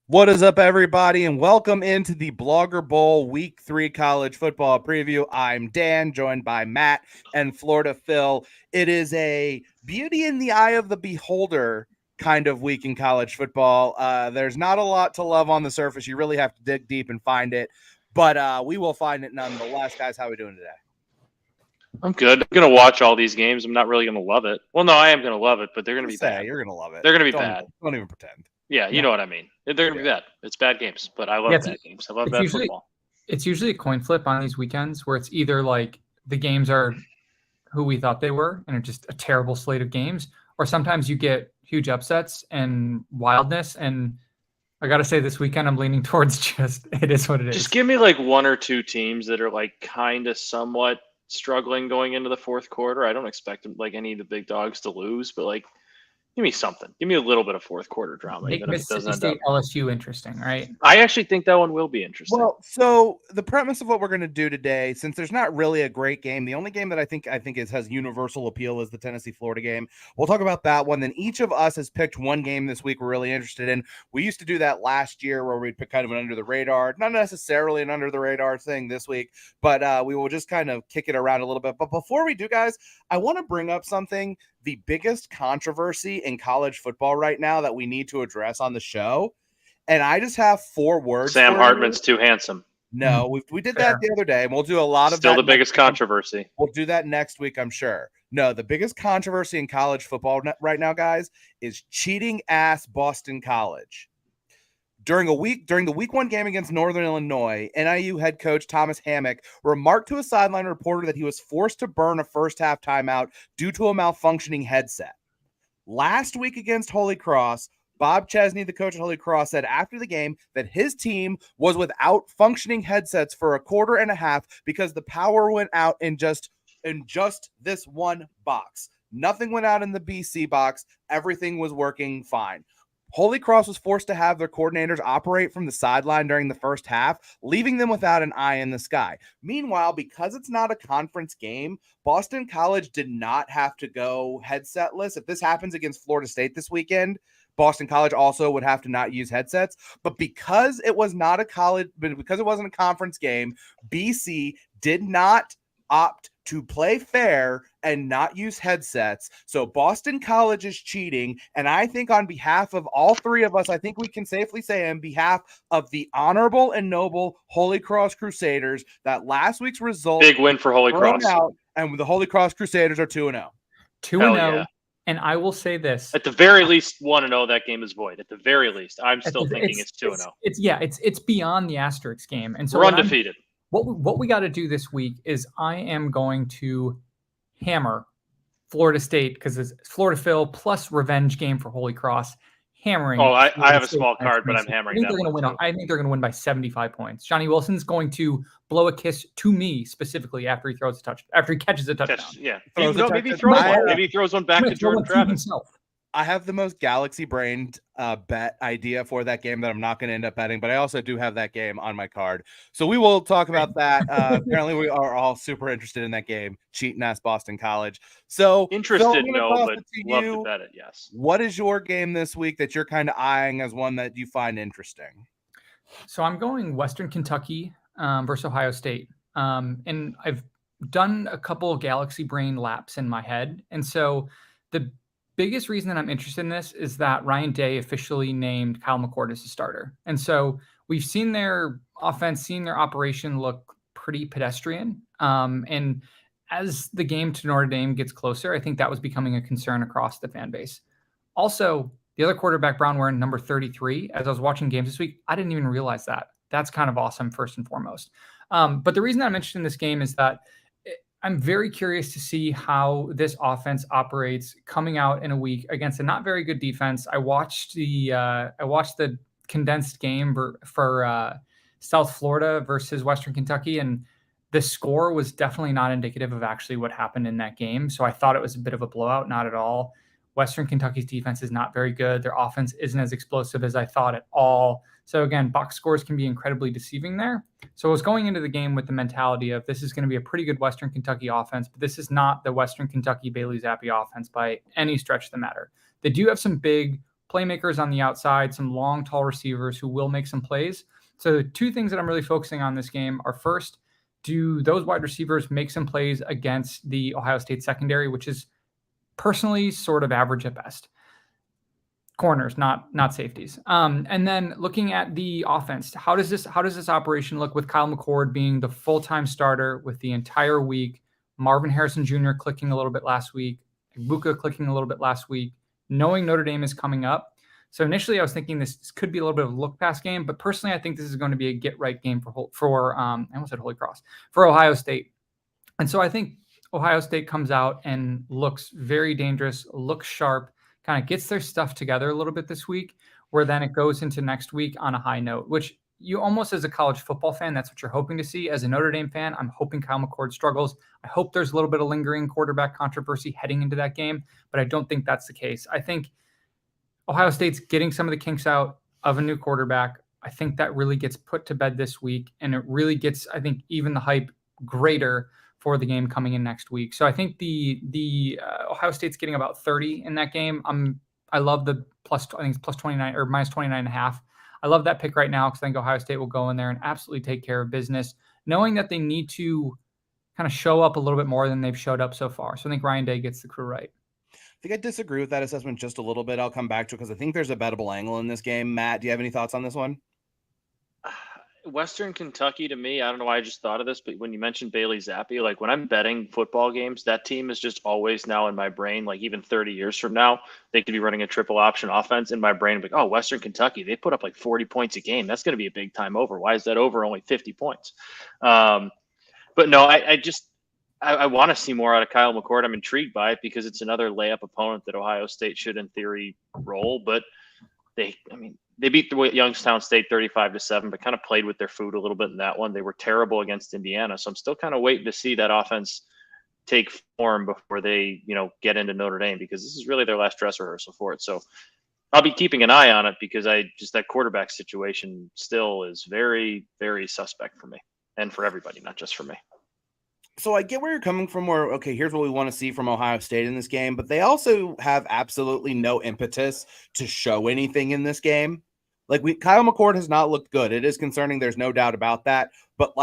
What is up, everybody, and welcome into the Blogger Bowl Week 3 college football preview. I'm Dan, joined by Matt and Florida Phil. It is a beauty in the eye of the beholder kind of week in college football. There's not a lot to love on the surface. You really have to dig deep and find it, but we will find it nonetheless. Guys, how are we doing today? I'm good. I'm going to watch all these games. I'm not really going to love it. Well, no, I am going to love it, but they're going to be bad. You're going to love it. They're going to be bad. Don't even pretend. Yeah, you know what I mean. They're going to be bad. It's bad games, but I love bad games. I love bad football. It's usually a coin flip on these weekends where it's either like the games are who we thought they were and are just a terrible slate of games, or sometimes you get huge upsets and wildness. And I got to say, this weekend I'm leaning towards just it is what it is. Just give me like one or two teams that are like kind of somewhat struggling going into the fourth quarter. I don't expect like any of the big dogs to lose, but like give me something. Give me a little bit of fourth quarter drama. Make Mississippi State LSU interesting, right? I actually think that one will be interesting. Well, so the premise of what we're going to do today, since there's not really a great game, the only game that I think has universal appeal is the Tennessee-Florida game. We'll talk about that one. Then each of us has picked one game this week we're really interested in. We used to do that last year where we'd pick kind of an under the radar, not necessarily an under the radar thing this week, but we will just kind of kick it around a little bit. But before we do, guys, I want to bring up something. The biggest controversy in college football right now that we need to address on the show. And I just have 4 words. Sam Hartman's too handsome. No, we did that the other day, and we'll do a lot of Still that. The biggest controversy. We'll do that next week, I'm sure. No, the biggest controversy in college football right now, guys, is cheating ass Boston College. During the week 1 game against Northern Illinois, NIU head coach Thomas Hammock remarked to a sideline reporter that he was forced to burn a first half timeout due to a malfunctioning headset. Last week against Holy Cross, Bob Chesney, the coach at Holy Cross, said after the game that his team was without functioning headsets for a quarter and a half because the power went out in just this one box. Nothing went out in the BC box. Everything was working fine. Holy Cross was forced to have their coordinators operate from the sideline during the first half, leaving them without an eye in the sky. Meanwhile, because it's not a conference game, Boston College did not have to go headsetless. If this happens against Florida State this weekend, Boston College also would have to not use headsets. But because it wasn't a conference game, BC did not opt to play fair and not use headsets. So Boston College is cheating. And I think on behalf of all 3 of us, I think we can safely say on behalf of the honorable and noble Holy Cross Crusaders that last week's result, big win for Holy Cross. And the Holy Cross Crusaders are 2-0. 2-0. Yeah. And I will say this. At the very least, 1-0, that game is void. At the very least. I'm still thinking it's 2-0. It's beyond the asterisk game. And so we're undefeated. What we got to do this week is I am going to hammer Florida State because it's Florida Phil plus revenge game for Holy Cross. Hammering. Oh, I have a small card, but I'm hammering that one. I think they're going to win by 75 points. Johnny Wilson's going to blow a kiss to me specifically after he catches a touchdown. Maybe he throws one back to Jordan Travis. I have the most galaxy-brained bet idea for that game that I'm not going to end up betting, but I also do have that game on my card. So we will talk about that. Apparently, we are all super interested in that game, cheating ass Boston College. So interested, no, but love to bet it, yes. What is your game this week that you're kind of eyeing as one that you find interesting? So I'm going Western Kentucky versus Ohio State. And I've done a couple galaxy brain laps in my head. And so the biggest reason that I'm interested in this is that Ryan Day officially named Kyle McCord as a starter. And so we've seen their offense, seen their operation look pretty pedestrian. And as the game to Notre Dame gets closer, I think that was becoming a concern across the fan base. Also, the other quarterback, Brown, wearing number 33. As I was watching games this week, I didn't even realize that. That's kind of awesome, first and foremost. But the reason I'm interested in this game is that I'm very curious to see how this offense operates coming out in a week against a not very good defense. I watched the condensed game for South Florida versus Western Kentucky, and the score was definitely not indicative of actually what happened in that game. So I thought it was a bit of a blowout, not at all. Western Kentucky's defense is not very good. Their offense isn't as explosive as I thought at all. So again, box scores can be incredibly deceiving there. So I was going into the game with the mentality of this is going to be a pretty good Western Kentucky offense, but this is not the Western Kentucky Bailey Zappi offense by any stretch of the matter. They do have some big playmakers on the outside, some long, tall receivers who will make some plays. So the two things that I'm really focusing on this game are, first, do those wide receivers make some plays against the Ohio State secondary, which is personally sort of average at best. Corners, not safeties. And then looking at the offense, how does this operation look with Kyle McCord being the full-time starter with the entire week, Marvin Harrison Jr. clicking a little bit last week, Buka clicking a little bit last week, knowing Notre Dame is coming up. So initially I was thinking this could be a little bit of a look pass game, but personally I think this is going to be a get right game for I almost said Holy Cross, for Ohio State. And so I think Ohio State comes out and looks very dangerous, looks sharp, kind of gets their stuff together a little bit this week, where then it goes into next week on a high note, which you almost, as a college football fan, that's what you're hoping to see. As a Notre Dame fan, I'm hoping Kyle McCord struggles. I hope there's a little bit of lingering quarterback controversy heading into that game, but I don't think that's the case. I think Ohio State's getting some of the kinks out of a new quarterback. I think that really gets put to bed this week, and it really gets, I think, even the hype greater for the game coming in next week. So I think the Ohio State's getting about 30 in that game. I love the plus, I think it's plus 29 or minus 29.5. I love that pick right now because I think Ohio State will go in there and absolutely take care of business, knowing that they need to kind of show up a little bit more than they've showed up so far. So I think Ryan Day gets the crew right. I think I disagree with that assessment just a little bit. I'll come back to it because I think there's a bettable angle in this game. Matt, do you have any thoughts on this one? Western Kentucky, to me, I don't know why I just thought of this, but when you mentioned Bailey Zappi, like when I'm betting football games, that team is just always now in my brain. Like even 30 years from now, they could be running a triple option offense in my brain. Like, oh, Western Kentucky, they put up like 40 points a game. That's going to be a big time over. Why is that over only 50 points? But no, I want to see more out of Kyle McCord. I'm intrigued by it because it's another layup opponent that Ohio State should, in theory, roll. But they beat the Youngstown State 35-7, but kind of played with their food a little bit in that one. They were terrible against Indiana. So I'm still kind of waiting to see that offense take form before they, get into Notre Dame, because this is really their last dress rehearsal for it. So I'll be keeping an eye on it because that quarterback situation still is very, very suspect for me and for everybody, not just for me. So I get where you're coming from, where, okay, here's what we want to see from Ohio State in this game, but they also have absolutely no impetus to show anything in this game. Like Kyle McCord has not looked good. It is concerning. There's no doubt about that. But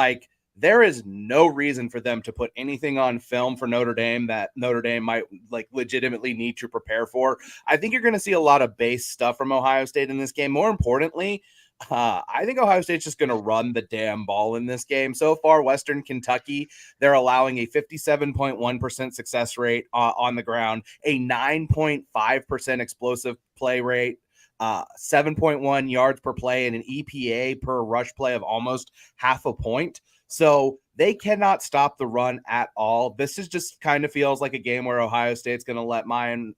there is no reason for them to put anything on film for Notre Dame that Notre Dame might legitimately need to prepare for. I think you're going to see a lot of base stuff from Ohio State in this game. More importantly, I think Ohio State's just going to run the damn ball in this game. So far, Western Kentucky, they're allowing a 57.1% success rate on the ground, a 9.5% explosive play rate, 7.1 yards per play, and an EPA per rush play of almost half a point. So they cannot stop the run at all. This is just kind of feels like a game where Ohio State's going to let Mayan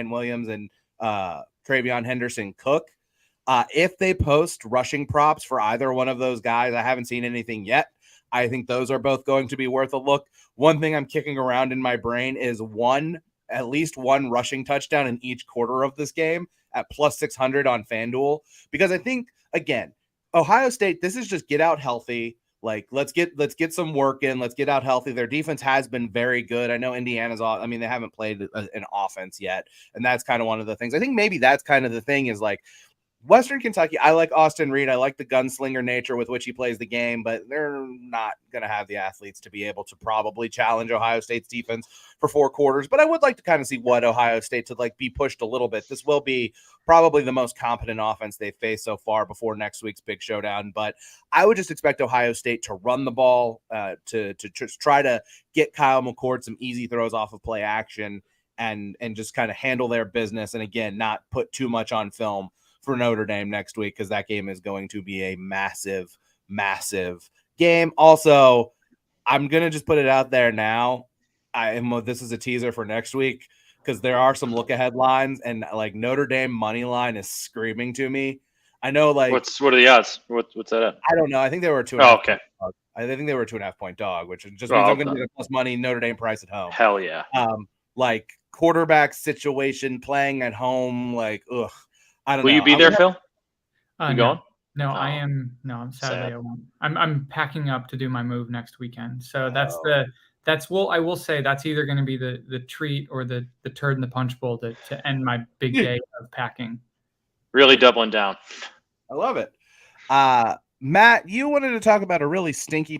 Williams and Travion Henderson cook. If they post rushing props for either one of those guys, I haven't seen anything yet. I think those are both going to be worth a look. One thing I'm kicking around in my brain is at least one rushing touchdown in each quarter of this game at plus 600 on FanDuel, because I think, again, Ohio State, this is just get out healthy. Let's get some work in. Let's get out healthy. Their defense has been very good. I know Indiana's they haven't played an offense yet. And that's kind of one of the things. I think maybe that's kind of the thing is Western Kentucky, I like Austin Reed. I like the gunslinger nature with which he plays the game, but they're not going to have the athletes to be able to probably challenge Ohio State's defense for 4 quarters. But I would like to kind of see what Ohio State to be pushed a little bit. This will be probably the most competent offense they've faced so far before next week's big showdown. But I would just expect Ohio State to run the ball, to just try to get Kyle McCord some easy throws off of play action and just kind of handle their business. And again, not put too much on film for Notre Dame next week, because that game is going to be a massive, massive game. Also, I'm going to just put it out there now. This is a teaser for next week, because there are some look-ahead lines, and Notre Dame money line is screaming to me. I know, what are the odds? What's that at? I don't know. I think they were 2.5. Oh, okay. I think they were 2.5 point dog, which just means I'm going to get a plus money Notre Dame price at home. Hell yeah. Quarterback situation, playing at home, ugh. I don't know. Will you be there, Phil? You going? No, I am. No, I'm Saturday. I won't. I'm packing up to do my move next weekend. So I will say that's either going to be the treat or the turd in the punch bowl to end my big day of packing. Really doubling down. I love it. Matt, you wanted to talk about a really stinky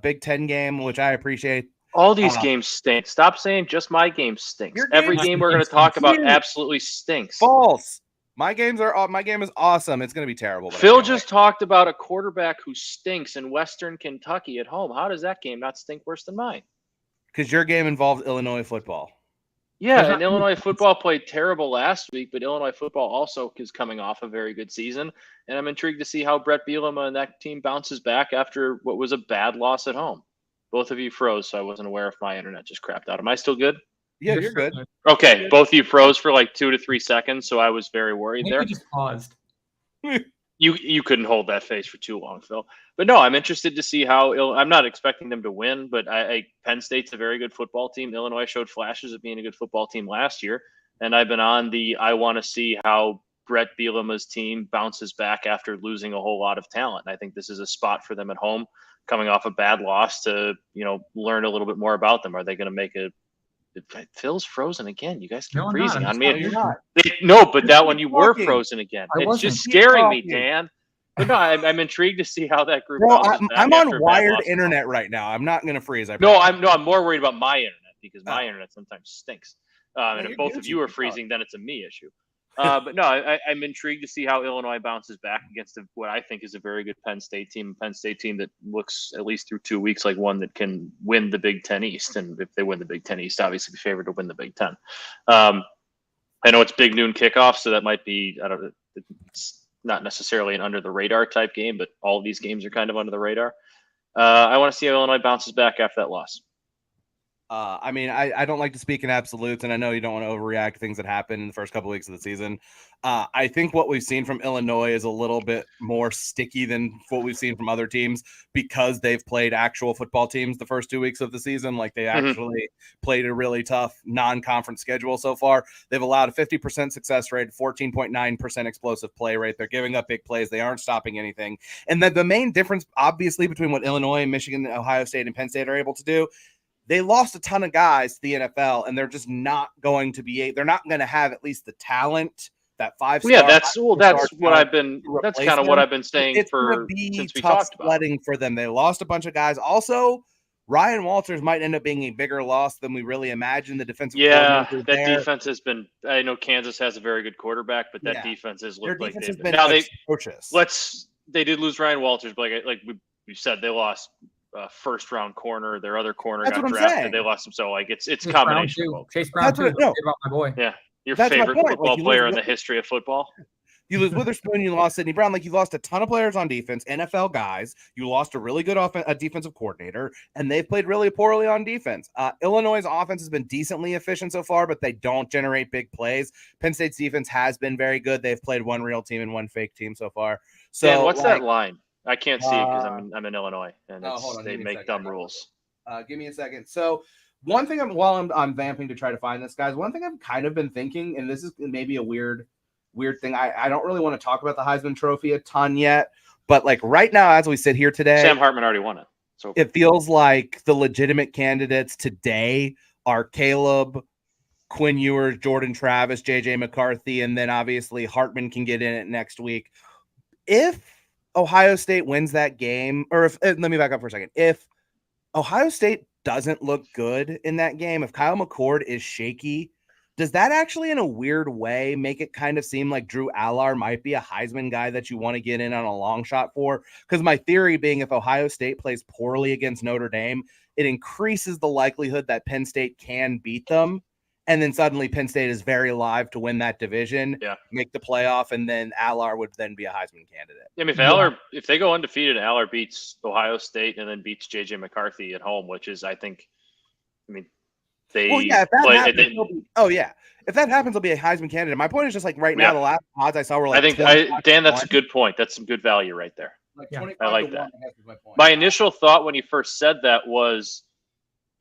Big Ten game, which I appreciate. All these games stink. Stop saying just my game stinks. Your Every game game we're going to talk about absolutely stinks. False. My game is awesome. It's going to be terrible. Phil just talked about a quarterback who stinks in Western Kentucky at home. How does that game not stink worse than mine? Because your game involved Illinois football. Yeah, and Illinois football played terrible last week, but Illinois football also is coming off a very good season. And I'm intrigued to see how Brett Bielema and that team bounces back after what was a bad loss at home. Both of you froze, so I wasn't aware if my internet just crapped out. Am I still good? Yeah, you're good. Okay, both of you froze for like 2 to 3 seconds, so I was very worried there. You just paused. You couldn't hold that face for too long, Phil. But no, I'm interested to see how I'm not expecting them to win, but Penn State's a very good football team. Illinois showed flashes of being a good football team last year, and I've been on I want to see how Brett Bielema's team bounces back after losing a whole lot of talent. And I think this is a spot for them at home, coming off a bad loss, to learn a little bit more about them. Are they going to make a? Phil's frozen again. You guys keep freezing on me. No, but that one you were frozen again. It's just scaring me, Dan. But no, I'm intrigued to see how that group. Well, I'm on wired internet right now. I'm not going to freeze. I'm more worried about my internet because my internet sometimes stinks. And if both of you are freezing, then it's a me issue. But no, I'm intrigued to see how Illinois bounces back against what I think is a very good Penn State team that looks, at least through 2 weeks, like one that can win the Big Ten East. And if they win the Big Ten East, obviously be favored to win the Big Ten. I know it's big noon kickoff, so that might be, I don't know, it's not necessarily an under the radar type game, but all of these games are kind of under the radar. I want to see how Illinois bounces back after that loss. I don't like to speak in absolutes, and I know you don't want to overreact to things that happen in the first couple of weeks of the season. I think what we've seen from Illinois is a little bit more sticky than what we've seen from other teams because they've played actual football teams the first 2 weeks of the season. Like they actually played a really tough non-conference schedule so far. They've allowed a 50% success rate, 14.9% explosive play rate. They're giving up big plays. They aren't stopping anything. And then the main difference, obviously, between what Illinois, Michigan, Ohio State, and Penn State are able to do, they lost a ton of guys to the NFL, and they're just not going to be. They're not going to have at least the talent, that 5-star. Yeah, that's what I've been. That's kind of what I've been saying since we talked about. Sledding for them. They lost a bunch of guys. Also, Ryan Walters might end up being a bigger loss than we really imagined. The defensive, defense has been. I know Kansas has a very good quarterback, but that defense has looked like they've been. Now they did lose Ryan Walters, but like we said, they lost. First round corner, their other corner got drafted. They lost him, so like it's a combination of both. Chase Brown too. About my boy. Yeah, your favorite football player in the history of football. You lose Witherspoon, you lost Sidney Brown. Like you lost a ton of players on defense, NFL guys. You lost a really good defensive coordinator, and they've played really poorly on defense. Illinois' offense has been decently efficient so far, but they don't generate big plays. Penn State's defense has been very good. They've played one real team and one fake team so far. So Dan, what's that line? I can't see it because I'm in Illinois, and they make dumb rules. Give me a second. So one thing while I'm vamping to try to find this, guys, one thing I've kind of been thinking, and this is maybe a weird thing. I don't really want to talk about the Heisman Trophy a ton yet, but like right now, as we sit here today, Sam Hartman already won it. So it feels like the legitimate candidates today are Caleb, Quinn Ewers, Jordan Travis, JJ McCarthy, and then obviously Hartman can get in it next week. If Ohio State wins that game, or let me back up for a second. If Ohio State doesn't look good in that game, if Kyle McCord is shaky, does that actually in a weird way make it kind of seem like Drew Allar might be a Heisman guy that you want to get in on a long shot for? Because my theory being if Ohio State plays poorly against Notre Dame, it increases the likelihood that Penn State can beat them. And then suddenly Penn State is very live to win that division, make the playoff, and then Allar would then be a Heisman candidate. I mean, if they go undefeated and Allar beats Ohio State and then beats JJ McCarthy at home, which is, if that happens, they'll be a Heisman candidate. My point is just like now, the last odds I saw were like. Dan, that's a good point. That's some good value right there. I like that. My initial thought when you first said that was,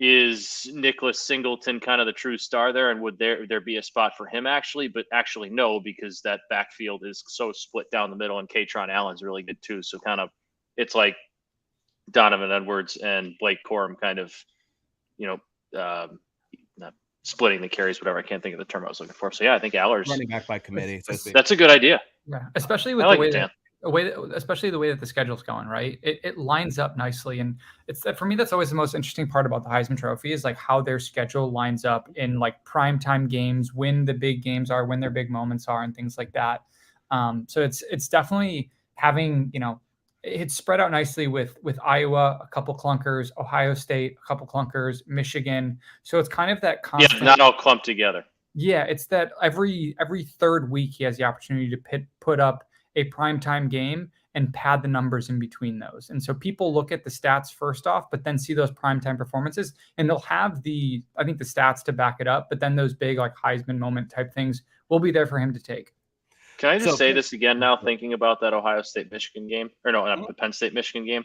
is Nicholas Singleton kind of the true star there, and would there be a spot for him actually? But actually no, because that backfield is so split down the middle, and Katron Allen's really good too. So kind of it's like Donovan Edwards and Blake Corum kind of, not splitting the carries, whatever. I can't think of the term I was looking for. So yeah, I think Allar's running back by committee. That's a good idea. Yeah, especially with I like it, Dan. especially the way that the schedule's going, right? It lines up nicely, and it's that for me. That's always the most interesting part about the Heisman Trophy is like how their schedule lines up in like primetime games, when the big games are, when their big moments are, and things like that. So it's definitely having it's spread out nicely with Iowa, a couple clunkers, Ohio State, a couple clunkers, Michigan. So it's kind of that Yeah, constant. not all clumped together. Yeah, it's that every third week he has the opportunity to put up a primetime game and pad the numbers in between those. And so people look at the stats first off, but then see those primetime performances, and they'll have the stats to back it up. But then those big like Heisman moment type things will be there for him to take. Can I just say this again now, thinking about that Ohio State Michigan game, or no, not the Penn State Michigan game?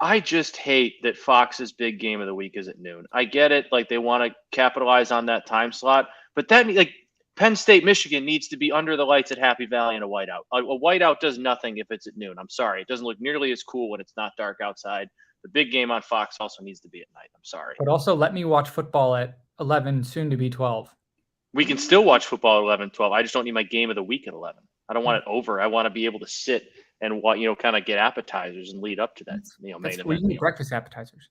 I just hate that Fox's big game of the week is at noon. I get it, like they want to capitalize on that time slot, but then like Penn State Michigan needs to be under the lights at Happy Valley in a whiteout. A whiteout does nothing if it's at noon. I'm sorry, it doesn't look nearly as cool when it's not dark outside. The big game on Fox also needs to be at night. I'm sorry, but also let me watch football at 11, soon to be 12. We can still watch football at 11, 12. I just don't need my game of the week at 11. I don't want it over. I want to be able to sit and kind of get appetizers and lead up to that. Main event. We need breakfast appetizers.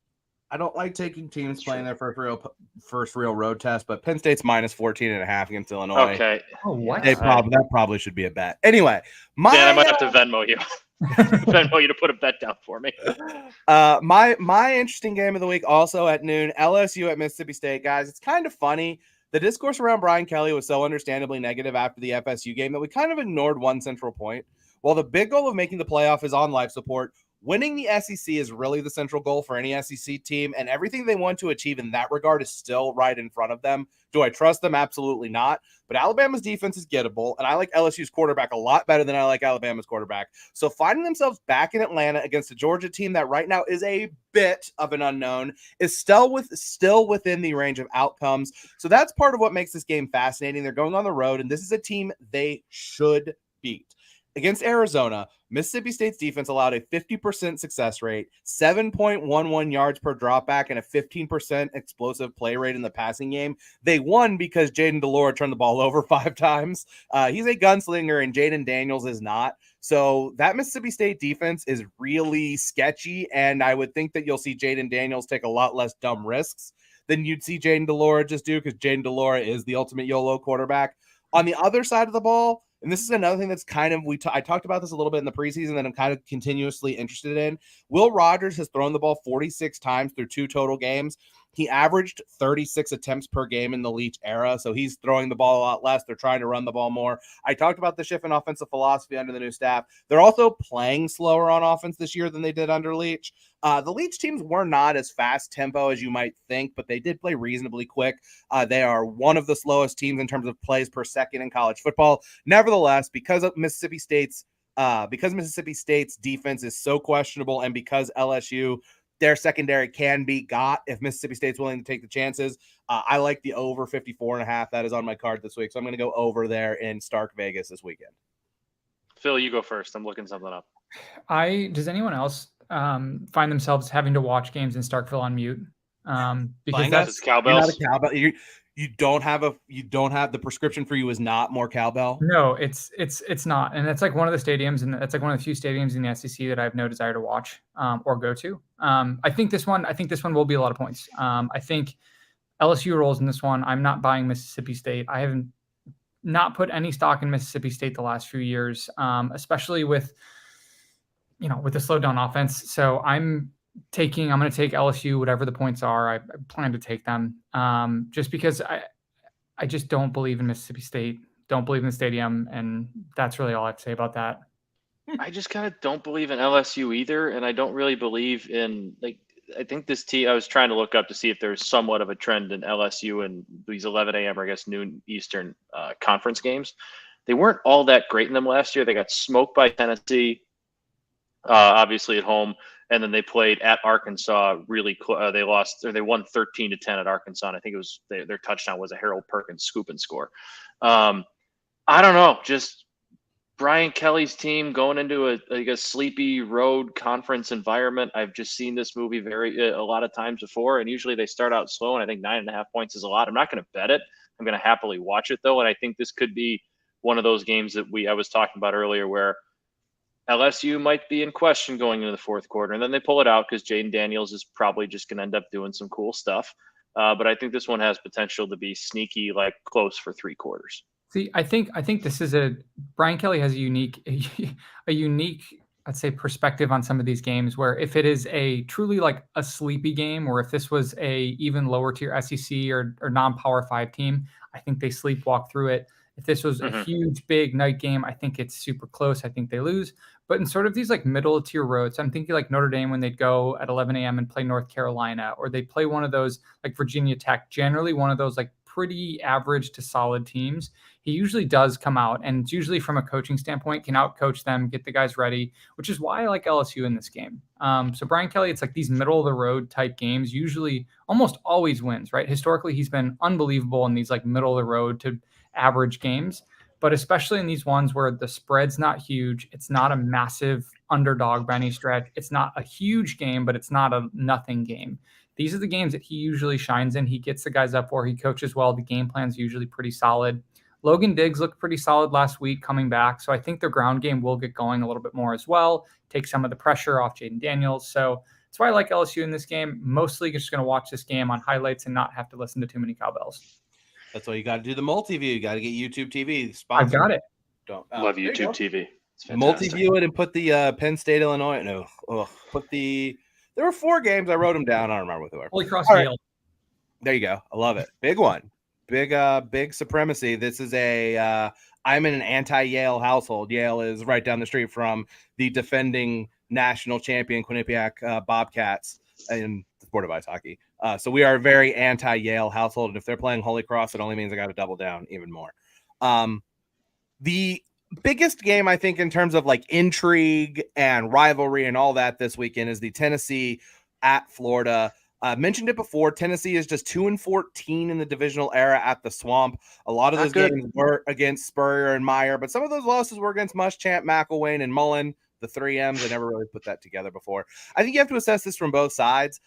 I don't like taking teams playing their first real road test, but Penn State's minus 14.5 against Illinois. Okay. Oh, what? That probably should be a bet. Anyway, Dan, I might have to Venmo you. Venmo you to put a bet down for me. My interesting game of the week also at noon, LSU at Mississippi State, guys. It's kind of funny. The discourse around Brian Kelly was so understandably negative after the FSU game that we kind of ignored one central point. While the big goal of making the playoff is on life support, winning the SEC is really the central goal for any SEC team, and everything they want to achieve in that regard is still right in front of them. Do I trust them? Absolutely not. But Alabama's defense is gettable, and I like LSU's quarterback a lot better than I like Alabama's quarterback. So finding themselves back in Atlanta against a Georgia team that right now is a bit of an unknown is still within the range of outcomes. So that's part of what makes this game fascinating. They're going on the road, and this is a team they should beat. Against Arizona, Mississippi State's defense allowed a 50% success rate, 7.11 yards per dropback, and a 15% explosive play rate in the passing game. They won because Jaden Delora turned the ball over 5 times. He's a gunslinger, and Jaden Daniels is not. So that Mississippi State defense is really sketchy, and I would think that you'll see Jaden Daniels take a lot less dumb risks than you'd see Jaden Delora just do, because Jaden Delora is the ultimate YOLO quarterback. On the other side of the ball, and this is another thing that's kind of, I talked about this a little bit in the preseason that I'm kind of continuously interested in. Will Rogers has thrown the ball 46 times through 2 total games. He averaged 36 attempts per game in the Leach era, so he's throwing the ball a lot less. They're trying to run the ball more. I talked about the shift in offensive philosophy under the new staff. They're also playing slower on offense this year than they did under Leach. The Leach teams were not as fast tempo as you might think, but they did play reasonably quick. They are one of the slowest teams in terms of plays per second in college football. Nevertheless, because Mississippi State's defense is so questionable, and because LSU, their secondary can be got if Mississippi State's willing to take the chances, I like the over 54.5. That is on my card this week, so I'm going to go over there in Stark Vegas this weekend. Phil, you go first. I'm looking something up. Does anyone else find themselves having to watch games in Starkville on mute? Because that's cowbells. You're not a cowbell. You don't have the prescription for you is not more cowbell. No, it's not, and it's like one of the stadiums, and it's like one of the few stadiums in the SEC that I have no desire to watch or go to. I think this one will be a lot of points. I think LSU rolls in this one. I'm not buying Mississippi State. I haven't not put any stock in Mississippi State the last few years, especially with the slowdown offense. So I'm going to take LSU, whatever the points are. I plan to take them just because I just don't believe in Mississippi State, don't believe in the stadium. And that's really all I have to say about that. I just kind of don't believe in LSU either. And I don't really believe in, I think this team, I was trying to look up to see if there's somewhat of a trend in LSU and these 11 a.m. or I guess noon Eastern conference games. They weren't all that great in them last year. They got smoked by Tennessee, obviously at home. And then they played at Arkansas really close. They won 13-10 at Arkansas. And I think it was their touchdown was a Harold Perkins scoop and score. I don't know. Just Brian Kelly's team going into a sleepy road conference environment. I've just seen this movie a lot of times before. And usually they start out slow. And I think 9.5 points is a lot. I'm not going to bet it. I'm going to happily watch it though. And I think this could be one of those games that I was talking about earlier where LSU might be in question going into the fourth quarter, and then they pull it out because Jaden Daniels is probably just going to end up doing some cool stuff. But I think this one has potential to be sneaky, like close for 3 quarters. See, I think this is Brian Kelly has a unique, I'd say, perspective on some of these games where if it is a truly like a sleepy game, or if this was a even lower tier SEC or non-Power 5 team, I think they sleepwalk through it. If this was a huge, big night game, I think it's super close. I think they lose. But in sort of these like middle tier roads, I'm thinking like Notre Dame when they'd go at 11 a.m. and play North Carolina, or they play one of those like Virginia Tech, generally one of those like pretty average to solid teams. He usually does come out, and it's usually from a coaching standpoint, can outcoach them, get the guys ready, which is why I like LSU in this game. So Brian Kelly, it's like these middle of the road type games, usually almost always wins, right? Historically, he's been unbelievable in these like middle of the road to average games, but especially in these ones where the spread's not huge, it's not a massive underdog by any stretch, it's not a huge game, but it's not a nothing game. These are the games that he usually shines in. He gets the guys up where he coaches well. The game plan's usually pretty solid. Logan Diggs looked pretty solid last week coming back, so I think their ground game will get going a little bit more as well, take some of the pressure off Jaden Daniels. So that's why I like LSU in this game. Mostly just going to watch this game on highlights and not have to listen to too many cowbells. That's why you got to do the multi-view. You got to get YouTube TV. I've got it. Love YouTube TV. Multi-view it and put the Penn State, Illinois. There were 4 games. I wrote them down. I don't remember what they were. Holy Cross Yale. Right. There you go. I love it. Big one. Big supremacy. This is I'm in an anti-Yale household. Yale is right down the street from the defending national champion Quinnipiac Bobcats in the sport of ice hockey. So we are a very anti-Yale household. And if they're playing Holy Cross, it only means I got to double down even more. The biggest game, I think, in terms of like intrigue and rivalry and all that this weekend is the Tennessee at Florida. Mentioned it before. Tennessee is just 2-14 in the divisional era at the Swamp. A lot of those games were against Spurrier and Meyer, but some of those losses were against Muschamp, McElwain, and Mullen, the 3 M's. I never really put that together before. I think you have to assess this from both sides.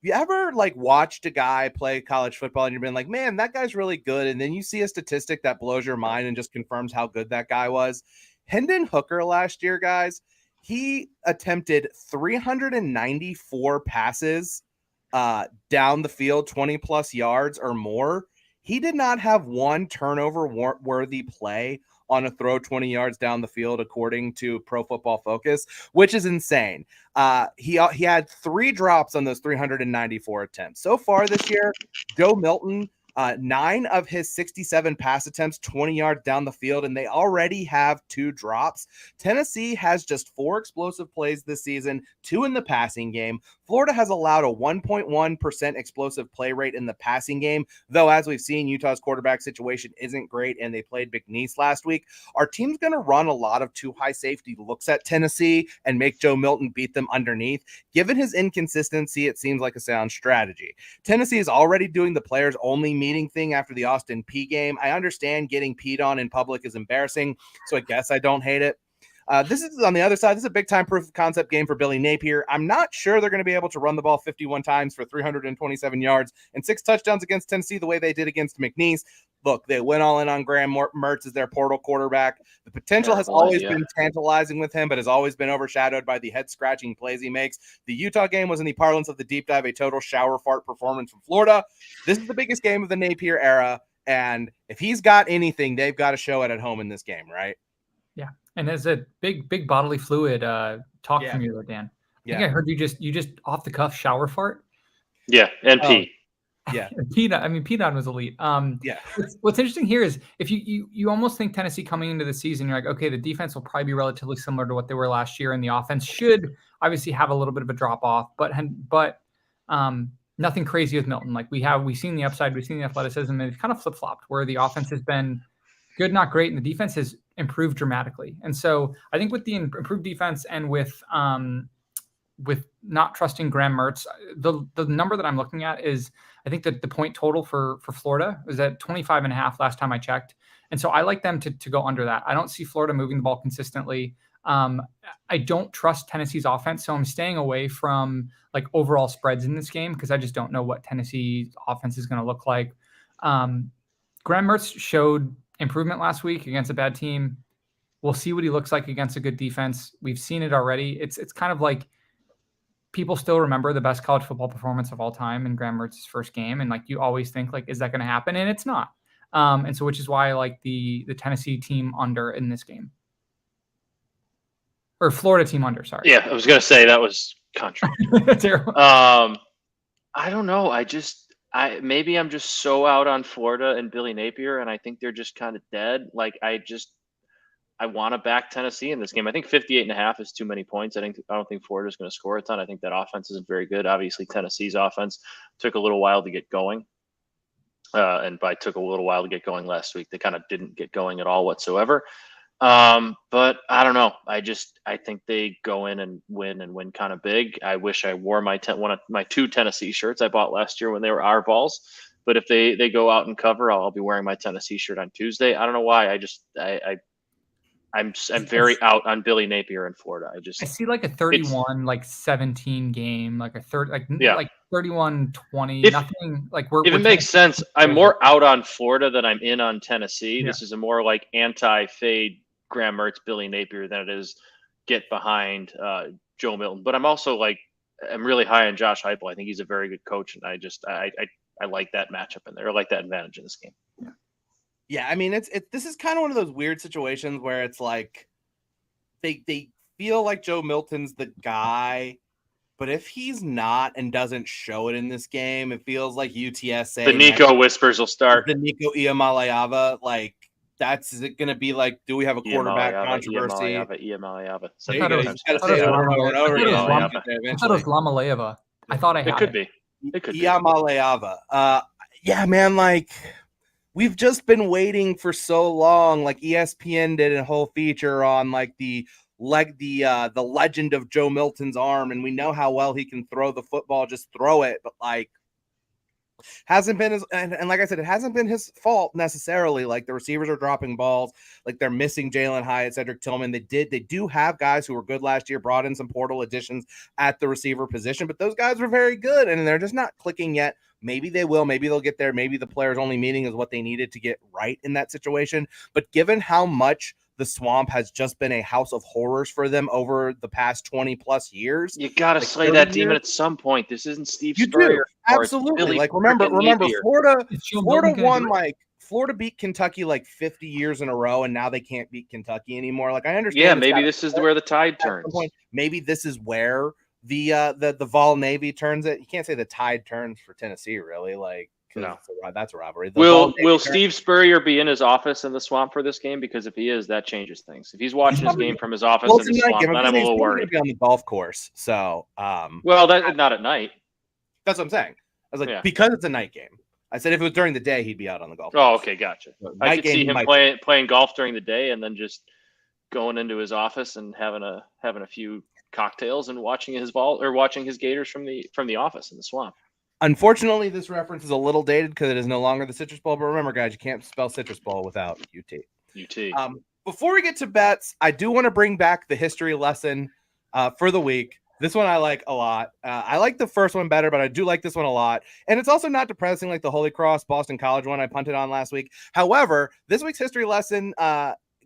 You ever like watched a guy play college football and you've been like, man, that guy's really good. And then you see a statistic that blows your mind and just confirms how good that guy was. Hendon Hooker last year, guys, he attempted 394 passes down the field, 20 plus yards or more. He did not have one turnover worthy play on a throw 20 yards down the field, according to Pro Football Focus, which is insane. He had 3 drops on those 394 attempts. So far this year, Joe Milton, 9 of his 67 pass attempts, 20 yards down the field, and they already have 2 drops. Tennessee has just 4 explosive plays this season, 2 in the passing game. Florida has allowed a 1.1% explosive play rate in the passing game, though as we've seen, Utah's quarterback situation isn't great, and they played McNeese last week. Our team's going to run a lot of too high safety looks at Tennessee and make Joe Milton beat them underneath. Given his inconsistency, it seems like a sound strategy. Tennessee is already doing the players only meeting thing after the Austin Peay game. I understand getting peed on in public is embarrassing, so I guess I don't hate it. This is on the other side. This is a big time proof of concept game for Billy Napier. I'm not sure they're going to be able to run the ball 51 times for 327 yards and 6 touchdowns against Tennessee the way they did against McNeese. Look, they went all in on Graham Mertz as their portal quarterback. The potential has always been tantalizing with him, but has always been overshadowed by the head-scratching plays he makes. The Utah game was, in the parlance of the deep dive, a total shower fart performance from Florida. This is the biggest game of the Napier era, and if he's got anything, they've got to show it at home in this game, right? Yeah. And as a big bodily fluid talk from you, Dan. I think I heard you just off the cuff shower fart. Yeah, and pee. Yeah, Peanut was elite. What's interesting here is if you almost think Tennessee coming into the season, you're like, okay, the defense will probably be relatively similar to what they were last year, and the offense should obviously have a little bit of a drop off, but nothing crazy with Milton. Like we've seen the upside, we've seen the athleticism, and it's kind of flip flopped where the offense has been good, not great, and the defense has improved dramatically. And so I think with the improved defense and with not trusting Graham Mertz, the number that I'm looking at is, I think that the point total for Florida was at 25.5 last time I checked. And so I like them to go under that. I don't see Florida moving the ball consistently. I don't trust Tennessee's offense, so I'm staying away from like overall spreads in this game because I just don't know what Tennessee's offense is going to look like. Graham Mertz showed improvement last week against a bad team. We'll see what he looks like against a good defense. We've seen it already. It's kind of like people still remember the best college football performance of all time in Graham Mertz's first game. And like, you always think like, is that going to happen? And it's not. And so, which is why I like the Tennessee team under in this game. Or Florida team under, sorry. Yeah, I was going to say that was country. Terrible. I don't know. Maybe I'm just so out on Florida and Billy Napier, and I think they're just kind of dead. Like, I want to back Tennessee in this game. I think 58.5 is too many points. I don't think Florida's going to score a ton. I think that offense isn't very good. Obviously, Tennessee's offense took a little while to get going. And by took a little while to get going last week, they kind of didn't get going at all whatsoever. But I don't know. I think they go in and win kind of big. I wish I wore one of my 2 Tennessee shirts I bought last year when they were our balls. But if they go out and cover, I'll be wearing my Tennessee shirt on Tuesday. I don't know why. I'm very out on Billy Napier in Florida. I see like a 31-17 game, like a 31-20. Nothing like if it makes sense. I'm more out on Florida than I'm in on Tennessee. Yeah. This is a more like anti-fade Graham Mertz, Billy Napier than it is get behind Joe Milton. But I'm also I'm really high on Josh Heupel. I think he's a very good coach, and I like that matchup in there. I like that advantage in this game. Yeah. Yeah, I mean, this is kind of one of those weird situations where it's like they feel like Joe Milton's the guy, but if he's not and doesn't show it in this game, it feels like UTSA. The Nico whispers will start. The Nico Iamaleava, like that's is it going to be like? Do we have a quarterback controversy? Iamaleava. I thought it was Lamaleava. I thought I had it. Could be. It could be. Iamaleava. Yeah, man, like. We've just been waiting for so long. Like ESPN did a whole feature on like the legend of Joe Milton's arm, and we know how well he can throw the football. Just throw it, but like hasn't been his. And like I said, it hasn't been his fault necessarily. Like the receivers are dropping balls, like they're missing Jalen Hyatt, Cedric Tillman. They do have guys who were good last year, brought in some portal additions at the receiver position, but those guys were very good, and they're just not clicking yet. Maybe they will. Maybe they'll get there. Maybe the players only meeting is what they needed to get right in that situation. But given how much the Swamp has just been a house of horrors for them over the past 20 plus years, you got to slay that demon at some point. This isn't Steve Spurrier. Absolutely. Like remember, Florida won Florida beat Kentucky like 50 years in a row, and now they can't beat Kentucky anymore. Like I understand. Yeah, maybe this is where the tide turns. Maybe this is where the Vol Navy turns it. You can't say the tide turns for Tennessee, really. Like, no, that's a rivalry. Will Steve Spurrier be in his office in the Swamp for this game? Because if he is, that changes things. If he's watching his game from his office in the Swamp, then I'm a little worried. Be on the golf course, so well, not at night. That's what I'm saying. I was like, because it's a night game. I said if it was during the day, he'd be out on the golf course. Oh, okay, gotcha. I could see him playing golf during the day and then just going into his office and having a few cocktails and watching his Gators from the office in the Swamp. Unfortunately, this reference is a little dated because it is no longer the Citrus Bowl. But remember, guys, you can't spell Citrus Bowl without UT. Before we get to bets, I do want to bring back the history lesson for the week. This one I like a lot. I like the first one better, but I do like this one a lot. And it's also not depressing like the Holy Cross Boston College one I punted on last week. However, this week's history lesson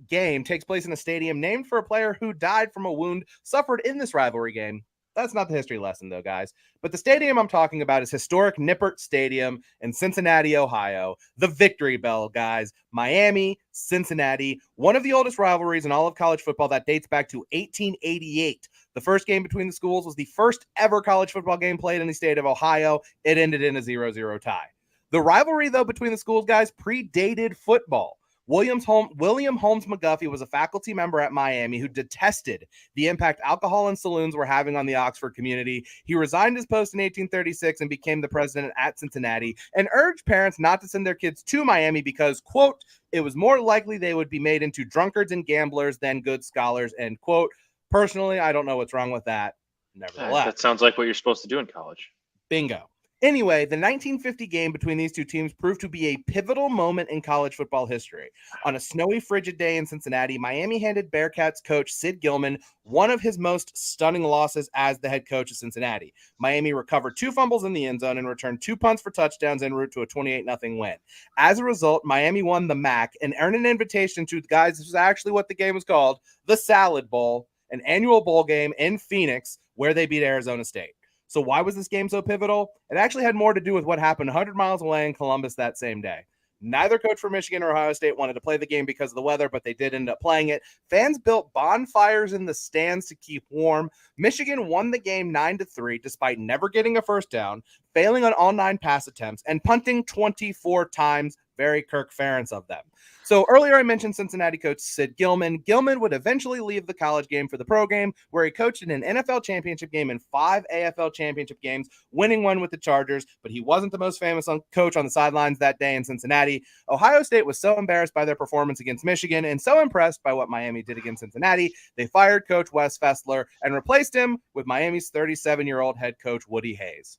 game takes place in a stadium named for a player who died from a wound suffered in this rivalry game. That's not the history lesson, though, guys. But the stadium I'm talking about is historic Nippert Stadium in Cincinnati, Ohio. The Victory Bell, guys. Miami, Cincinnati, one of the oldest rivalries in all of college football that dates back to 1888. The first game between the schools was the first ever college football game played in the state of Ohio. It ended in a 0-0 tie. The rivalry, though, between the schools, guys, predated football. William Holmes McGuffey was a faculty member at Miami who detested the impact alcohol and saloons were having on the Oxford community. He resigned his post in 1836 and became the president at Cincinnati and urged parents not to send their kids to Miami because, quote, it was more likely they would be made into drunkards and gamblers than good scholars, end quote. Personally, I don't know what's wrong with that. Nevertheless. That sounds like what you're supposed to do in college. Bingo. Anyway, the 1950 game between these two teams proved to be a pivotal moment in college football history. On a snowy, frigid day in Cincinnati, Miami handed Bearcats coach Sid Gilman one of his most stunning losses as the head coach of Cincinnati. Miami recovered 2 fumbles in the end zone and returned 2 punts for touchdowns en route to a 28-0 win. As a result, Miami won the MAC and earned an invitation to, guys, this is actually what the game was called, the Salad Bowl, an annual bowl game in Phoenix where they beat Arizona State. So why was this game so pivotal? It actually had more to do with what happened 100 miles away in Columbus that same day. Neither coach for Michigan or Ohio State wanted to play the game because of the weather, but they did end up playing it. Fans built bonfires in the stands to keep warm. Michigan won the game 9-3, despite never getting a first down, failing on all 9 pass attempts, and punting 24 times. Very Kirk Ferentz of them. So earlier I mentioned Cincinnati coach Sid Gilman. Gilman would eventually leave the college game for the pro game, where he coached in an NFL championship game and 5 AFL championship games, winning one with the Chargers, but he wasn't the most famous coach on the sidelines that day in Cincinnati. Ohio State was so embarrassed by their performance against Michigan and so impressed by what Miami did against Cincinnati, they fired coach Wes Fessler and replaced him with Miami's 37-year-old head coach Woody Hayes.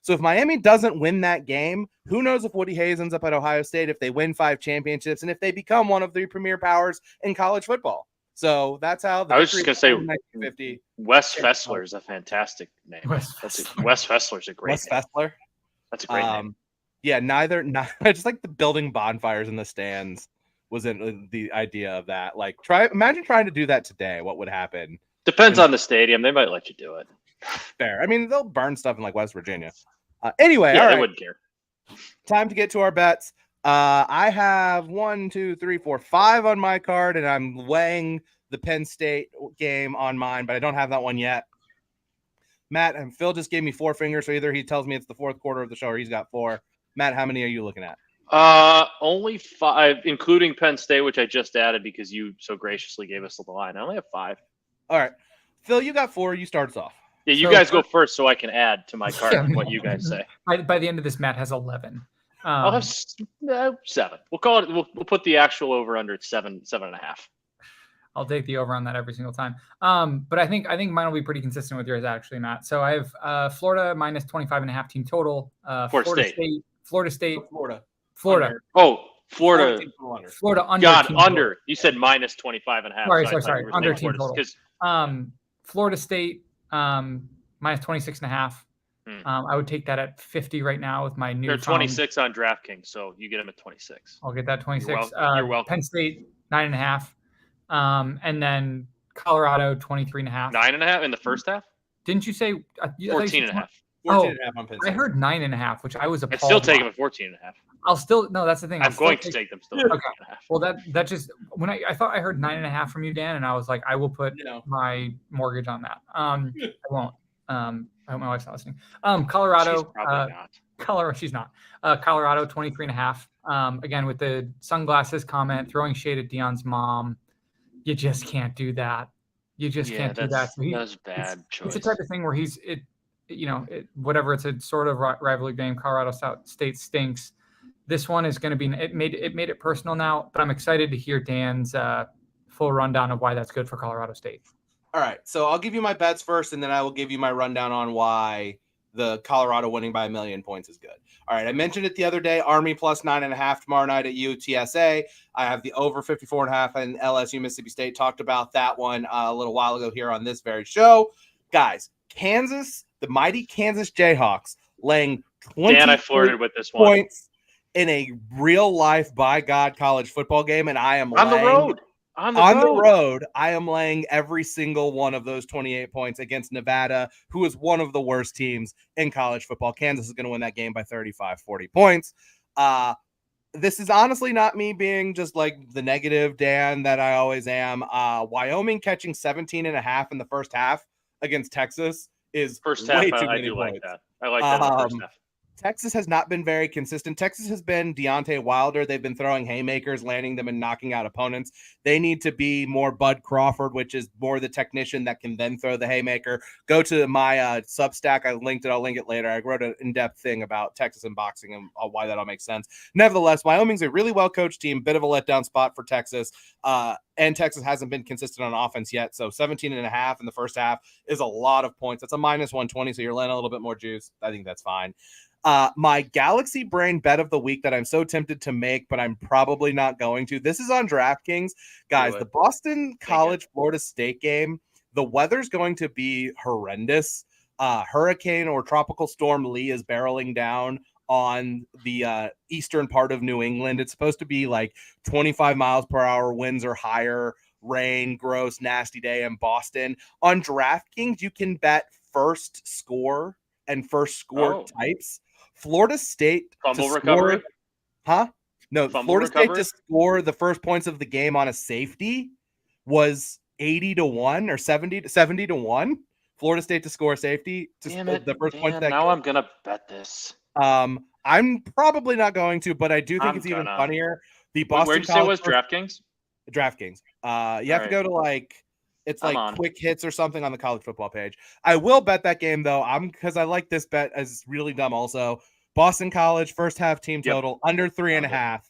So if Miami doesn't win that game, who knows if Woody Hayes ends up at Ohio State, if they win 5 championships, and if they become one of the premier powers in college football. So that's how the I was just going to say, 1950. Wes Fessler is a fantastic name. Wes Fessler's a great Wes name. Fessler? That's a great name. Yeah, I just like the building bonfires in the stands was in the idea of that. Like, imagine trying to do that today. What would happen? Depends on the stadium. They might let you do it. Fair. I mean, they'll burn stuff in like West Virginia. Anyway, yeah, all right. They wouldn't care. Time to get to our bets. I have 1, 2, 3, 4, 5 on my card, and I'm weighing the Penn State game on mine, but I don't have that one yet. Matt and Phil just gave me 4 fingers, so either he tells me it's the 4th quarter of the show or he's got 4. Matt, how many are you looking at? Only 5, including Penn State, which I just added because you so graciously gave us the line. I only have 5. All right. Phil, you got 4. You start us off. Yeah, you guys go first so I can add to my card what you guys say. By the end of this, Matt has 11. I'll have 7. We'll call it. We'll put the actual over under at 7.5. I'll take the over on that every single time. But I think mine will be pretty consistent with yours, actually, Matt. So I have Florida minus 25.5 team total. Florida State. Florida. Oh, Florida. Florida under. God, under. You said minus 25.5. Sorry. Under team total. Florida State minus 26.5. I would take that at 50 right now with my new. They're 26 on DraftKings, so you get them at 26. I'll get that 26. You're welcome. Penn State 9.5, and then Colorado 23.5. 9.5 in the first half. Didn't you say 14.5? 14.5 on Penn State. I heard 9.5, which I was appalled. I'd still take them at 14.5. I'll still that's the thing. I'm going to take them still. Okay. Well, that just when I thought I heard 9.5 from you, Dan, and I was like, I will put my mortgage on that. I won't. I hope my wife's not listening. Colorado. She's probably not. Colorado. She's not. Colorado 23.5. Again with the sunglasses comment, throwing shade at Deion's mom. You just can't do that. You just can't do that. So that's bad choice. It's the type of thing where whatever. It's a sort of rivalry game. Colorado State stinks. This one is going to be. It made it personal now, but I'm excited to hear Dan's full rundown of why that's good for Colorado State. All right, so I'll give you my bets first, and then I will give you my rundown on why the Colorado winning by 1,000,000 points is good. All right, I mentioned it the other day, Army plus 9.5 tomorrow night at UTSA. I have the over 54.5 and LSU Mississippi State. Talked about that one a little while ago here on this very show. Guys, Kansas, the mighty Kansas Jayhawks, laying 20 Dan, I flirted with this one. Points in a real-life, by God, college football game, and I am on the road. On the road, I am laying every single one of those 28 points against Nevada, who is one of the worst teams in college football. Kansas is going to win that game by 35, 40 points. This is honestly not me being just like the negative Dan that I always am. Wyoming catching 17.5 in the first half against Texas is first half. Way too many I do points. like that. I like that in the first half. Texas has not been very consistent. Texas has been Deontay Wilder. They've been throwing haymakers, landing them and knocking out opponents. They need to be more Bud Crawford, which is more the technician that can then throw the haymaker. Go to my Substack. I linked it. I'll link it later. I wrote an in-depth thing about Texas and boxing and why that all makes sense. Nevertheless, Wyoming's a really well-coached team. Bit of a letdown spot for Texas. And Texas hasn't been consistent on offense yet. So 17.5 in the first half is a lot of points. That's a minus 120. So you're laying a little bit more juice. I think that's fine. My Galaxy Brain bet of the week that I'm so tempted to make, but I'm probably not going to. This is on DraftKings. Guys, the Boston College Florida State game, the weather's going to be horrendous. Hurricane or Tropical Storm Lee is barreling down on the eastern part of New England. It's supposed to be like 25 miles per hour winds or higher, rain, gross, nasty day in Boston. On DraftKings, you can bet first score and first score types. Florida State fumble recovery. No, fumble Florida recovery? State to score the first points of the game on a safety was 80-1 or 70-1. Florida State to score a safety to the first point that now game. I'm gonna bet this. I'm probably not going to, but I do think it's even funnier. The Boston Where'd you say it was? DraftKings? DraftKings. You have to go to it's I'm like on. quick hits or something on the college football page. I will bet that game though. Because I like this bet as really dumb also. Boston College first half team total under 3.5.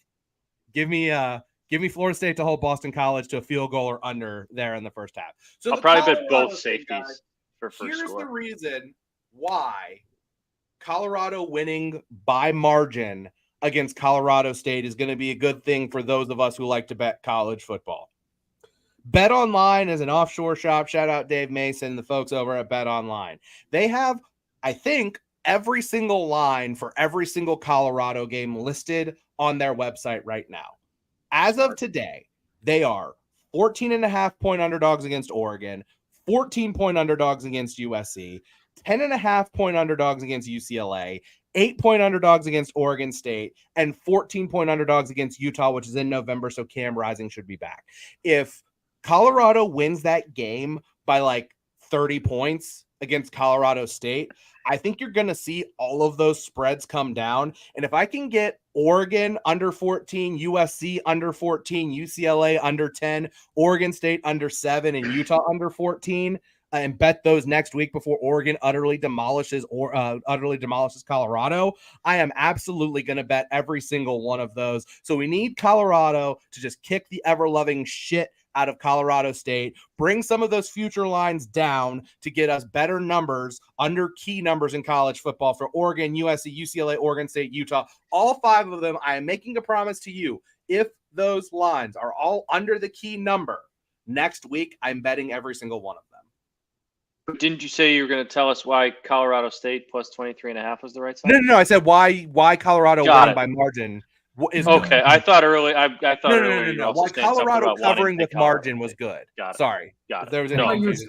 Give me Florida State to hold Boston College to a field goal or under there in the first half. So I'll probably bet both safeties for first here's score. the reason why Colorado winning by margin against Colorado State is going to be a good thing for those of us who like to bet college football. Bet Online is an offshore shop. Shout out Dave Mason, the folks over at Bet Online. They have, I think, every single line for every single Colorado game listed on their website right now. As of today, they are 14.5-point underdogs against Oregon, 14-point underdogs against USC, 10.5-point underdogs against UCLA, 8-point underdogs against Oregon State, and 14-point underdogs against Utah, which is in November, so Cam Rising should be back. If Colorado wins that game by like 30 points against Colorado State, I think you're going to see all of those spreads come down. And if I can get Oregon under 14, USC under 14, UCLA under 10, Oregon State under 7, and Utah under 14, and bet those next week before Oregon utterly demolishes Colorado, I am absolutely going to bet every single one of those. So we need Colorado to just kick the ever-loving shit out of Colorado State, bring some of those future lines down to get us better numbers under key numbers in college football for Oregon, USC, UCLA, Oregon State, Utah. All 5 of them, I am making a promise to you. If those lines are all under the key number, next week, I'm betting every single one of them. But didn't you say you were going to tell us why Colorado State plus 23.5 was the right side? No. I said why Colorado winning by margin is okay. good. I thought earlier. I thought earlier. No. Why Colorado covering with margin was good. Got it. Sorry. Got it. There was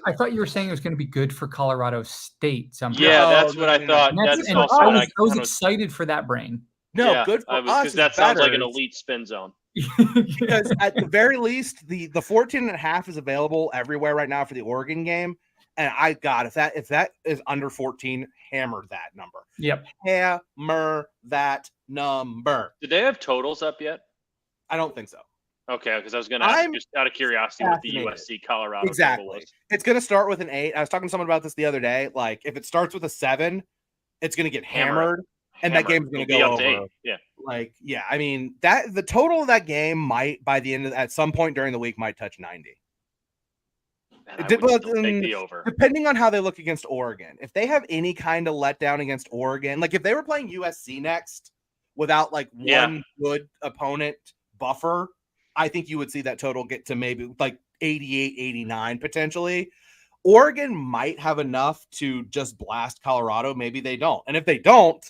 I thought you were saying it was going to be good for Colorado State somehow. Yeah, that's what I thought. I was excited for that brain. No, good for us. Because that sounds like an elite spin zone. Because at the very least, the 14.5 is available everywhere right now for the Oregon game. And if that is under 14, hammer that number. Yep. Hammer that number. Did they have totals up yet? I don't think so. Okay, because I was going to ask just out of curiosity what the USC Colorado exactly total was. It's going to start with an 8. I was talking to someone about this the other day. Like, if it starts with a 7, it's going to get hammered. And that game's going to go over. 8. Yeah. I mean, that the total of that game might, by the end of at some point during the week, might touch 90. Take the over. Depending on how they look against Oregon. If they have any kind of letdown against Oregon, like if they were playing USC next without like one good opponent buffer, I think you would see that total get to maybe like 88, 89 potentially. Oregon might have enough to just blast Colorado. Maybe they don't. And if they don't,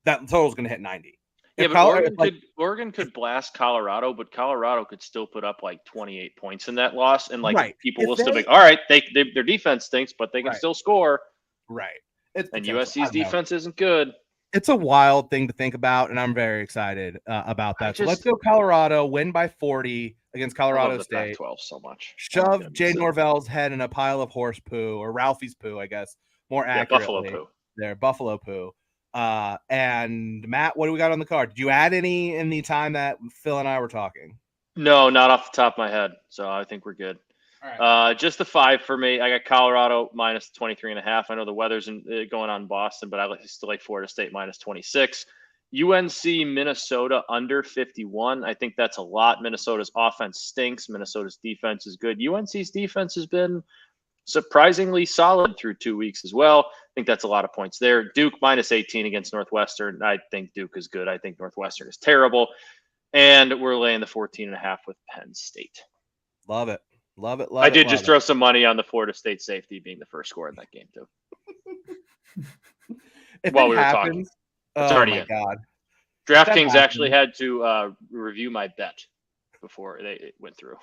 that total is going to hit 90. Yeah, but Oregon could blast Colorado, but Colorado could still put up like 28 points in that loss, and people will still be all right. Their defense stinks, but they can still score. Right. And USC's defense isn't good. It's a wild thing to think about, and I'm very excited about that. So let's go Colorado, win by 40 against Colorado State. Pac-12 so much. Shove Jay Norvell's head in a pile of horse poo, or Ralphie's poo, I guess, more accurately. Buffalo poo. There, Buffalo poo. And Matt, what do we got on the card? Did you add any in the time that Phil and I were talking? No, not off the top of my head. So I think we're good. All right. Just the 5 for me. I got Colorado minus 23.5. I know the weather's going on in Boston, but I still like Florida State minus 26. UNC Minnesota under 51. I think that's a lot. Minnesota's offense stinks. Minnesota's defense is good. UNC's defense has been surprisingly solid through 2 weeks as well. I think that's a lot of points there. Duke minus 18 against Northwestern. I think Duke is good. I think Northwestern is terrible. And we're laying the 14.5 with Penn State. Love it. Love it. I did just throw some money on the Florida State safety being the first score in that game, too. While we were talking. It's already my in. God. DraftKings actually had to review my bet before it went through.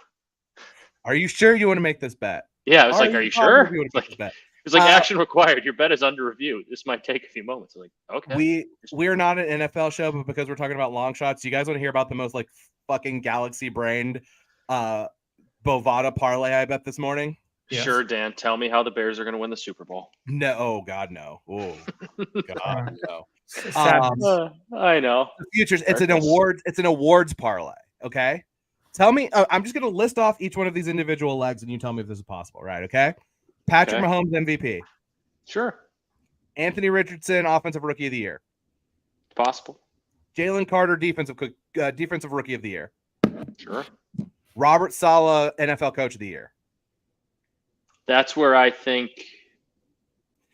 Are you sure you want to make this bet? Yeah, I was like, are you sure? It's like action required. Your bet is under review. This might take a few moments. I'm like, okay. We're not an NFL show, but because we're talking about long shots, you guys want to hear about the most like fucking galaxy brained Bovada parlay I bet this morning? Yes. Sure, Dan. Tell me how the Bears are going to win the Super Bowl. No, oh God, no. Oh God, no. I know. The futures. It's an award. It's an awards parlay. Okay. Tell me. I'm just going to list off each one of these individual legs, and you tell me if this is possible. Right? Okay. Patrick Mahomes MVP. Sure. Anthony Richardson Offensive Rookie of the Year. Possible. Jalen Carter Defensive Rookie of the Year. Sure. Robert Saleh NFL Coach of the Year. That's where I think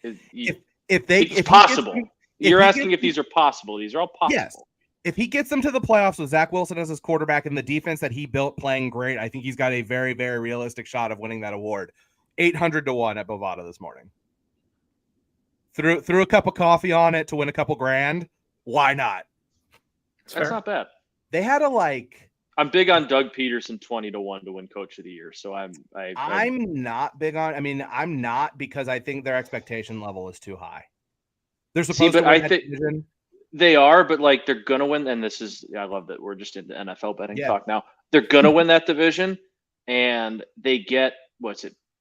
it's possible. You're asking if these are possible. These are all possible. Yes. If he gets them to the playoffs with Zach Wilson as his quarterback and the defense that he built playing great, I think he's got a very, very realistic shot of winning that award. 800-1 at Bovada this morning. Threw a cup of coffee on it to win a couple grand. Why not? That's not bad. They had I'm big on Doug Peterson 20-1 to win Coach of the Year. So I'm not big on. I mean, I'm not because I think their expectation level is too high. They're supposed to win that division. They are, but like they're gonna win. And I love that we're just into NFL betting talk now. They're gonna win that division, and they get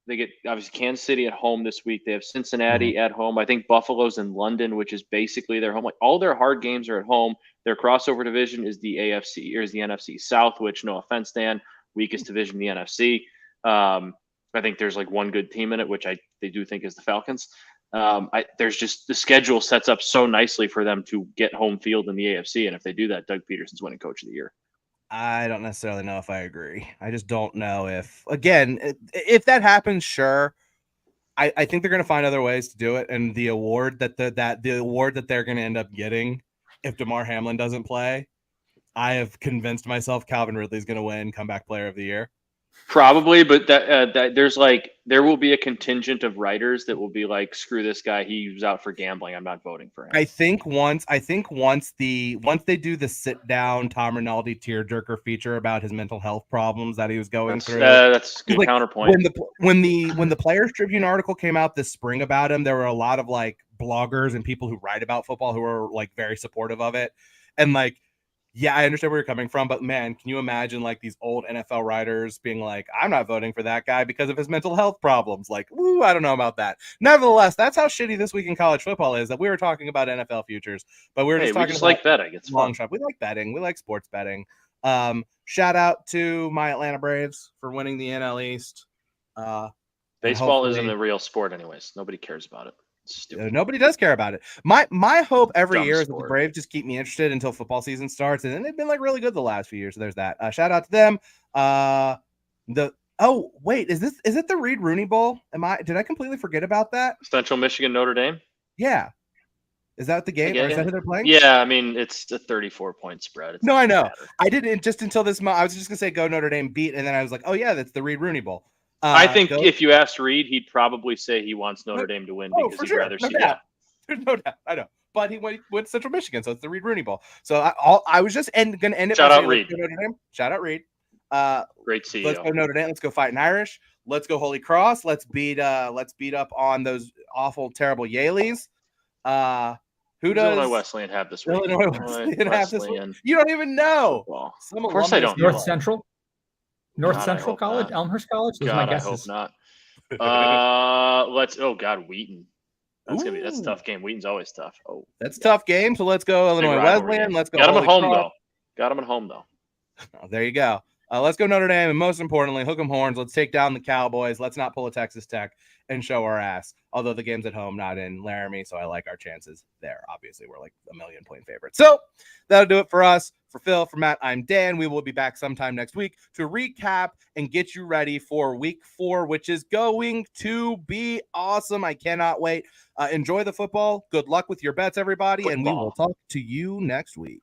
They get obviously Kansas City at home this week. They have Cincinnati at home. I think Buffalo's in London, which is basically their home. Like all their hard games are at home. Their crossover division is the AFC or is the NFC South, which no offense, Dan, weakest division in the NFC. I think there's like one good team in it, which they do think is the Falcons. There's just the schedule sets up so nicely for them to get home field in the AFC, and if they do that, Doug Peterson's winning Coach of the Year. I don't necessarily know if I agree. I just don't know if that happens, sure. I think they're going to find other ways to do it, and the award that the award that they're going to end up getting if DeMar Hamlin doesn't play, I have convinced myself Calvin Ridley's going to win Comeback Player of the Year. Probably, but that there will be a contingent of writers that will be like, screw this guy, he was out for gambling, I'm not voting for him. I think once they do the sit down Tom Rinaldi tearjerker feature about his mental health problems that he was going through, that's a good counterpoint. When the Players Tribune article came out this spring about him, there were a lot of like bloggers and people who write about football who were like very supportive of it, and like. Yeah, I understand where you're coming from, but man, can you imagine like these old NFL writers being like, I'm not voting for that guy because of his mental health problems. Like, ooh, I don't know about that. Nevertheless, that's how shitty this week in college football is, that we were talking about NFL futures, but we talking about like betting. It's long fun. shot. We like betting. We like sports betting. Shout out to my Atlanta Braves for winning the NL East. Baseball isn't a real sport anyways. Nobody cares about it. Nobody does care about it. My hope every year is that the sport. Braves just keep me interested until football season starts, and then they've been like really good the last few years. So there's that. Shout out to them. Is it the Reed Rooney Bowl? Did I completely forget about that? Central Michigan, Notre Dame. Yeah. Is that the game? Or is that who they're playing? Yeah, I mean it's a 34-point spread. No, I know. I didn't just until this month. I was just gonna say go Notre Dame beat, and then I was like, oh yeah, that's the Reed Rooney Bowl. I think if you asked Reed, he'd probably say he wants Notre Dame to win because he'd rather see that. There's no doubt. I know. But he went to Central Michigan, so it's the Reed Rooney Bowl. So I was just going to end it. Shout out Reed. Shout out Reed. Great CEO. Let's go Notre Dame. Let's go Fighting Irish. Let's go Holy Cross. Let's beat up on those awful, terrible Yaleys. Who does Illinois Wesleyan have this week? Illinois Wesleyan have this week? You don't even know. Well, of course I don't. North Central College, not. Elmhurst College. God, I hope not. Wheaton. That's a tough game. Wheaton's always tough. Oh, that's a tough game. So let's go Illinois Wesleyan. Let's go. Got them at home though. Oh, there you go. Let's go Notre Dame, and most importantly, hook 'em horns. Let's take down the Cowboys. Let's not pull a Texas Tech and show our ass. Although the game's at home, not in Laramie, so I like our chances there. Obviously, we're like a 1,000,000-point favorite. So that'll do it for us. For Phil, for Matt, I'm Dan. We will be back sometime next week to recap and get you ready for week 4, which is going to be awesome. I cannot wait. Enjoy the football. Good luck with your bets, everybody, and we will talk to you next week.